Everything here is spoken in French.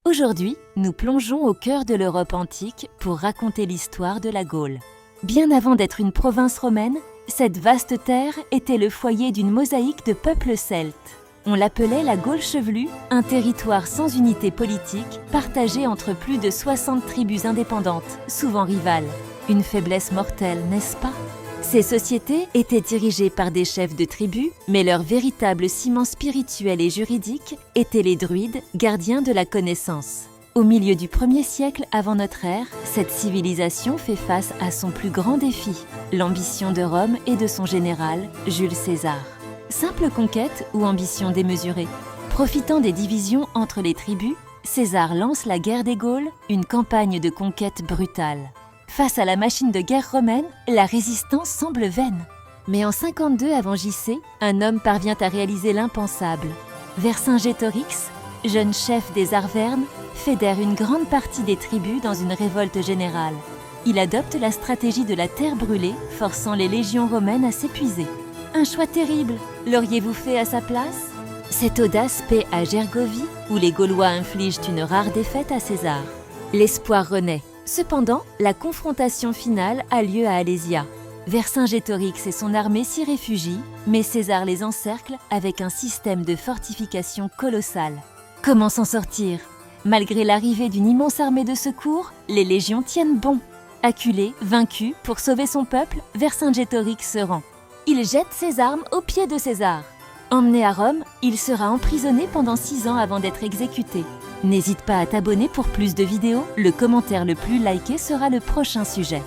Aujourd'hui, nous plongeons au cœur de l'Europe antique pour raconter l'histoire de la Gaule. Bien avant d'être une province romaine, cette vaste terre était le foyer d'une mosaïque de peuples celtes. On l'appelait la Gaule chevelue, un territoire sans unité politique, partagé entre plus de 60 tribus indépendantes, souvent rivales. Une faiblesse mortelle, n'est-ce pas? Ces sociétés étaient dirigées par des chefs de tribus, mais leur véritable ciment spirituel et juridique étaient les druides, gardiens de la connaissance. Au milieu du 1er siècle avant notre ère, cette civilisation fait face à son plus grand défi, l'ambition de Rome et de son général, Jules César. Simple conquête ou ambition démesurée? Profitant des divisions entre les tribus, César lance la guerre des Gaules, une campagne de conquête brutale. Face à la machine de guerre romaine, la résistance semble vaine. Mais en 52 avant JC, un homme parvient à réaliser l'impensable. Vercingétorix, jeune chef des Arvernes, fédère une grande partie des tribus dans une révolte générale. Il adopte la stratégie de la terre brûlée, forçant les légions romaines à s'épuiser. Un choix terrible, l'auriez-vous fait à sa place? Cette audace paie à Gergovie, où les Gaulois infligent une rare défaite à César. L'espoir renaît. Cependant, la confrontation finale a lieu à Alésia. Vercingétorix et son armée s'y réfugient, mais César les encercle avec un système de fortification colossal. Comment s'en sortir? Malgré l'arrivée d'une immense armée de secours, les légions tiennent bon. Acculé, vaincu, pour sauver son peuple, Vercingétorix se rend. Il jette ses armes aux pieds de César. Emmené à Rome, il sera emprisonné pendant 6 ans avant d'être exécuté. N'hésite pas à t'abonner pour plus de vidéos, le commentaire le plus liké sera le prochain sujet.